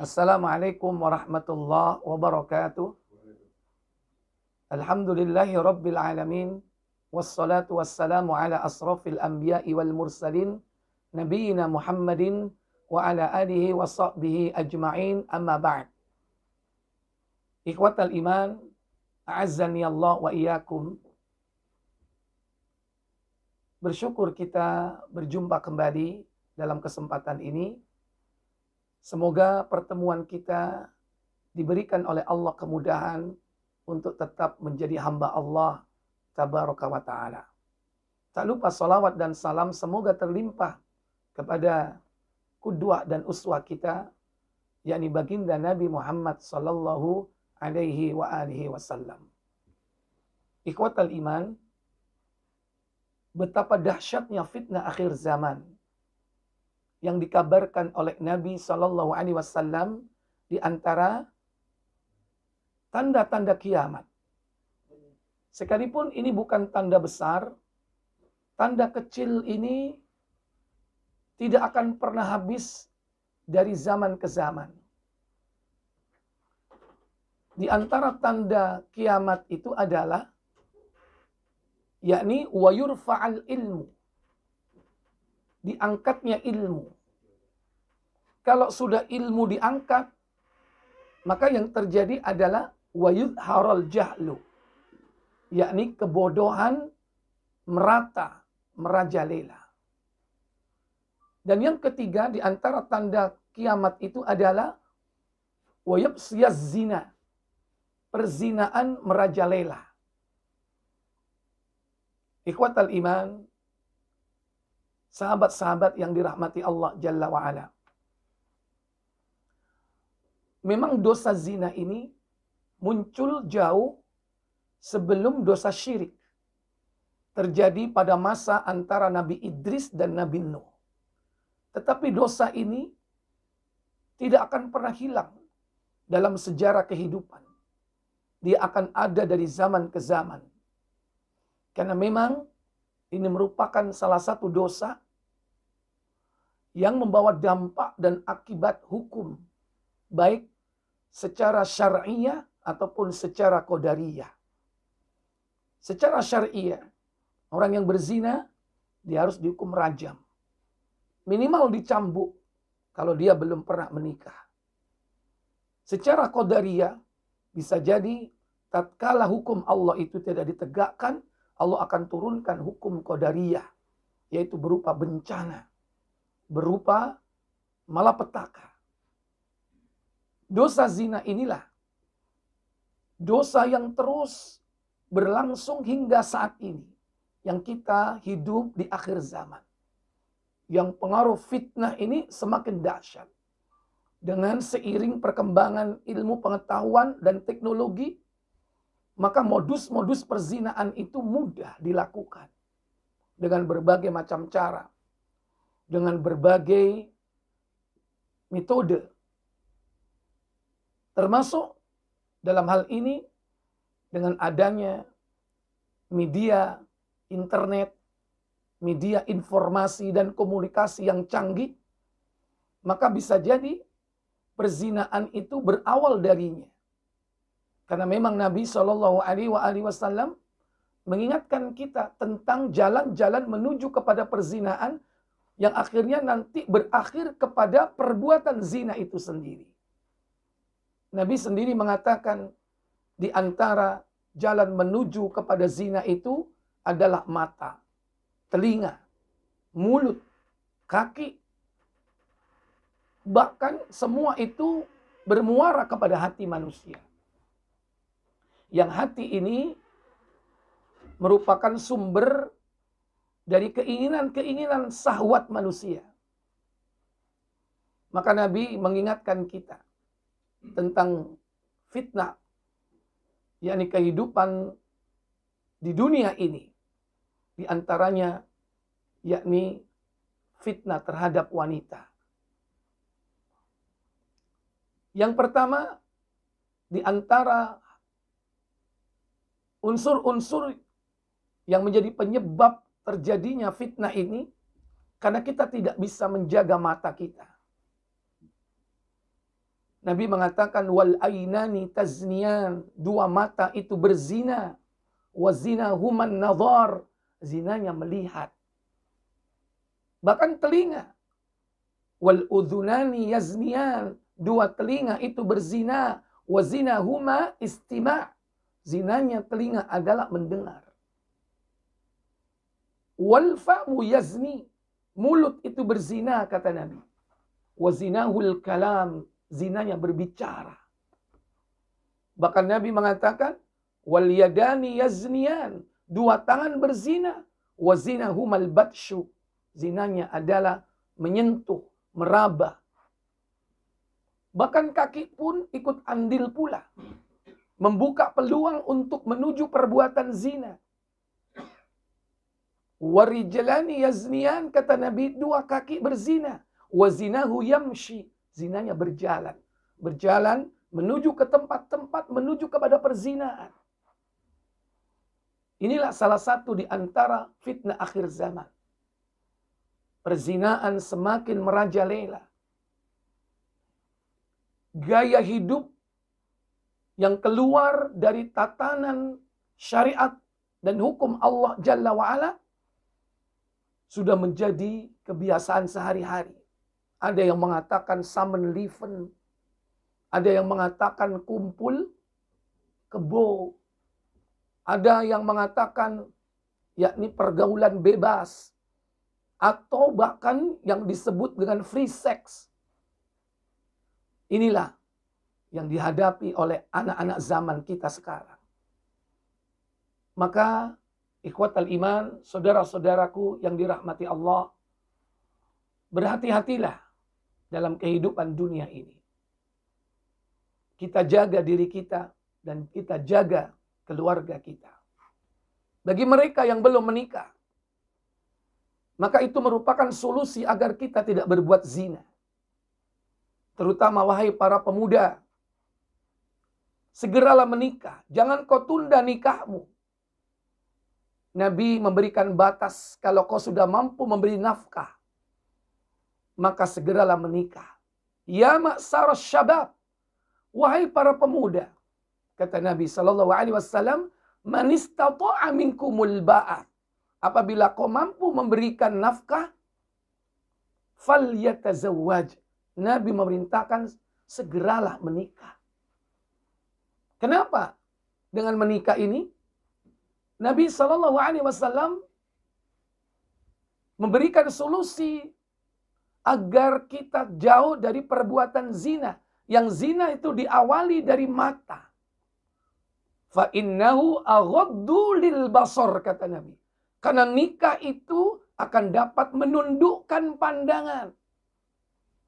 Assalamualaikum warahmatullahi wabarakatuh. Alhamdulillahi rabbil alamin. Wassalatu wassalamu ala asrafil anbiya'i wal mursalin. Nabiyyina Muhammadin wa ala alihi wa sahbihi ajma'in, amma ba'd. Ikhwatal iman, a'azzani Allah wa iyyakum. Bersyukur kita berjumpa kembali dalam kesempatan ini. Semoga pertemuan kita diberikan oleh Allah kemudahan untuk tetap menjadi hamba Allah tabaraka wa ta'ala. Tak lupa salawat dan salam semoga terlimpah kepada qudwah dan uswah kita, yakni baginda Nabi Muhammad sallallahu alaihi wa alihi wasallam. Ikhwatal iman, betapa dahsyatnya fitnah akhir zaman yang dikabarkan oleh Nabi Shallallahu Alaihi Wasallam di antara tanda-tanda kiamat. Sekalipun ini bukan tanda besar, tanda kecil ini tidak akan pernah habis dari zaman ke zaman. Di antara tanda kiamat itu adalah yakni wa yurfa'al ilmu. Diangkatnya ilmu. Kalau sudah ilmu diangkat, maka yang terjadi adalah wa yudharal jahlu, yakni kebodohan merata, merajalela. Dan yang ketiga di antara tanda kiamat itu adalah wa yabsiyaz zina, perzinaan merajalela. Ikhwatal iman, sahabat-sahabat yang dirahmati Allah Jalla wa'ala. Memang dosa zina ini muncul jauh sebelum dosa syirik. Terjadi pada masa antara Nabi Idris dan Nabi Nuh. Tetapi dosa ini tidak akan pernah hilang dalam sejarah kehidupan. Dia akan ada dari zaman ke zaman. Karena memang ini merupakan salah satu dosa yang membawa dampak dan akibat hukum, baik secara syar'iyah ataupun secara qadariyah. Secara syar'iyah, orang yang berzina, dia harus dihukum rajam. Minimal dicambuk kalau dia belum pernah menikah. Secara qadariyah, bisa jadi tatkala hukum Allah itu tidak ditegakkan, Allah akan turunkan hukum qadariyah, yaitu berupa bencana, berupa malapetaka. Dosa zina inilah dosa yang terus berlangsung hingga saat ini, yang kita hidup di akhir zaman. Yang pengaruh fitnah ini semakin dahsyat. Dengan seiring perkembangan ilmu pengetahuan dan teknologi, maka modus-modus perzinaan itu mudah dilakukan dengan berbagai macam cara, dengan berbagai metode. Termasuk dalam hal ini dengan adanya media internet, media informasi dan komunikasi yang canggih, maka bisa jadi perzinaan itu berawal darinya. Karena memang Nabi Shallallahu Alaihi Wasallam mengingatkan kita tentang jalan-jalan menuju kepada perzinaan yang akhirnya nanti berakhir kepada perbuatan zina itu sendiri. Nabi sendiri mengatakan di antara jalan menuju kepada zina itu adalah mata, telinga, mulut, kaki. Bahkan semua itu bermuara kepada hati manusia. Yang hati ini merupakan sumber dari keinginan-keinginan syahwat manusia. Maka Nabi mengingatkan kita tentang fitnah, yakni kehidupan di dunia ini. Di antaranya yakni fitnah terhadap wanita. Yang pertama, di antara unsur-unsur yang menjadi penyebab terjadinya fitnah ini, karena kita tidak bisa menjaga mata kita. Nabi mengatakan wal ainani tazniyan, dua mata itu berzina. Wa zinahuman nadhar, zinanya melihat. Bahkan telinga. Wal udhunani yazniyan, dua telinga itu berzina. Wa zinahuma istima', zinanya telinga adalah mendengar. Wal fa'mu yazni, mulut itu berzina kata Nabi. Wa zinahul kalam, zinanya berbicara. Bahkan Nabi mengatakan wal yadani yazniyan, dua tangan berzina. Wa zinahumal batshu, zinanya adalah menyentuh, meraba. Bahkan kaki pun ikut andil pula, membuka peluang untuk menuju perbuatan zina. Warijlani yazniyan, kata Nabi, dua kaki berzina. Wazinahu yamshi, zinanya berjalan. Berjalan menuju ke tempat-tempat, menuju kepada perzinaan. Inilah salah satu di antara fitnah akhir zaman. Perzinaan semakin merajalela. Gaya hidup yang keluar dari tatanan syariat dan hukum Allah Jalla wa'ala sudah menjadi kebiasaan sehari-hari. Ada yang mengatakan samenleven, ada yang mengatakan kumpul kebo, ada yang mengatakan yakni pergaulan bebas, atau bahkan yang disebut dengan free sex. Inilah yang dihadapi oleh anak-anak zaman kita sekarang. Maka ikhwatal iman, saudara-saudaraku yang dirahmati Allah, berhati-hatilah dalam kehidupan dunia ini. Kita jaga diri kita dan kita jaga keluarga kita. Bagi mereka yang belum menikah, maka itu merupakan solusi agar kita tidak berbuat zina. Terutama wahai para pemuda, segeralah menikah. Jangan kau tunda nikahmu. Nabi memberikan batas, kalau kau sudah mampu memberi nafkah, maka segeralah menikah. Ya ma'sar syabab, wahai para pemuda, kata Nabi SAW, man istata'a minkumul ba'ah, apabila kau mampu memberikan nafkah, falyatazawwaj, Nabi memerintahkan segeralah menikah. Kenapa? Dengan menikah ini, Nabi SAW memberikan solusi agar kita jauh dari perbuatan zina. Yang zina itu diawali dari mata. Fa innahu aghaddu lil basar, kata Nabi. Karena nikah itu akan dapat menundukkan pandangan.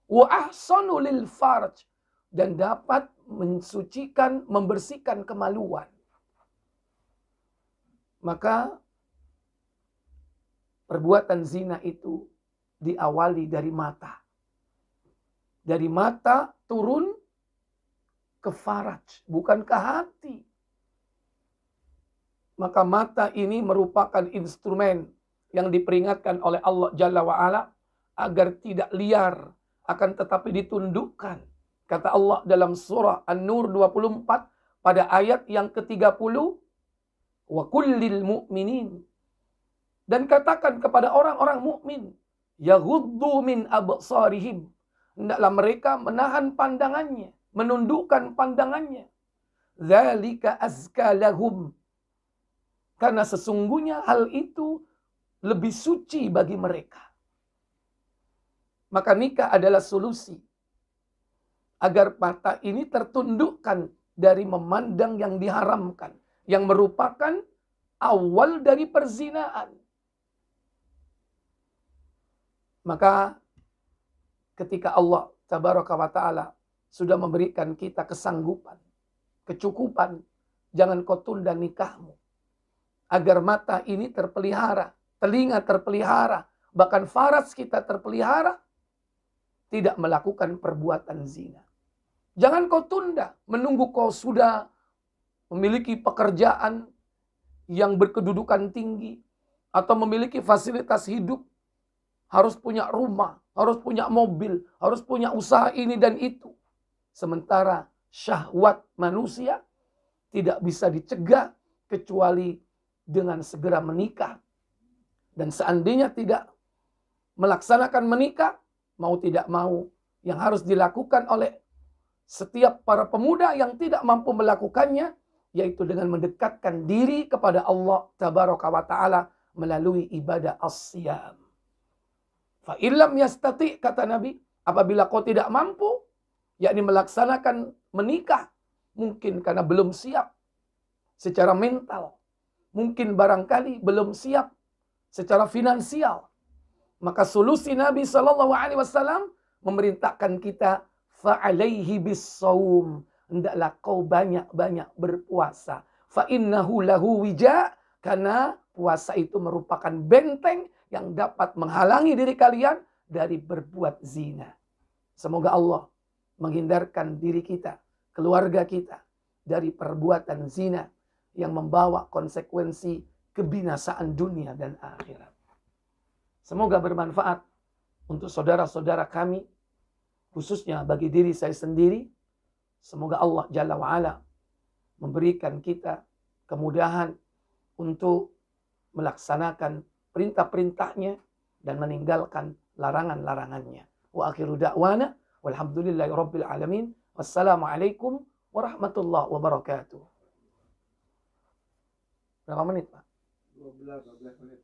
Wa ahsanu lil farj, dan dapat mensucikan, membersihkan kemaluan. Maka perbuatan zina itu diawali dari mata. Dari mata turun ke faraj, bukan ke hati. Maka mata ini merupakan instrumen yang diperingatkan oleh Allah Jalla wa'ala agar tidak liar, akan tetapi ditundukkan. Kata Allah dalam surah An-Nur 24 pada ayat yang ke-30, wa kullil mu'minin, dan katakan kepada orang-orang mukmin, yaghuddu min absarihim, hendaklah mereka menahan pandangannya, menundukkan pandangannya. Dzalika azka lahum, karena sesungguhnya hal itu lebih suci bagi mereka. Maka nikah adalah solusi agar mata ini tertundukkan dari memandang yang diharamkan, yang merupakan awal dari perzinaan. Maka ketika Allah Tabaraka wa Ta'ala sudah memberikan kita kesanggupan, kecukupan, jangan kau tunda nikahmu. Agar mata ini terpelihara, telinga terpelihara, bahkan faraj kita terpelihara, tidak melakukan perbuatan zina. Jangan kau tunda, menunggu kau sudah memiliki pekerjaan yang berkedudukan tinggi, atau memiliki fasilitas hidup, harus punya rumah, harus punya mobil, harus punya usaha ini dan itu. Sementara syahwat manusia tidak bisa dicegah kecuali dengan segera menikah. Dan seandainya tidak melaksanakan menikah, mau tidak mau, yang harus dilakukan oleh setiap para pemuda yang tidak mampu melakukannya, yaitu dengan mendekatkan diri kepada Allah Tabaraka wa Ta'ala melalui ibadah as-siyam. Fa illam yastati, kata Nabi, apabila kau tidak mampu, yakni melaksanakan menikah, mungkin karena belum siap secara mental, mungkin barangkali belum siap secara finansial, maka solusi Nabi SAW memerintahkan kita, fa'alaihi bis-saum, hendaklah kau banyak-banyak berpuasa. Fa'innahu lahu wija, karena puasa itu merupakan benteng yang dapat menghalangi diri kalian dari berbuat zina. Semoga Allah menghindarkan diri kita, keluarga kita, dari perbuatan zina yang membawa konsekuensi kebinasaan dunia dan akhirat. Semoga bermanfaat untuk saudara-saudara kami, khususnya bagi diri saya sendiri. Semoga Allah Jalla wa'ala memberikan kita kemudahan untuk melaksanakan perintah-perintahnya dan meninggalkan larangan-larangannya. Wa akhiru da'wana walhamdulillahi rabbil alamin. Wassalamualaikum warahmatullahi wabarakatuh. Berapa menit, Pak? 12 menit.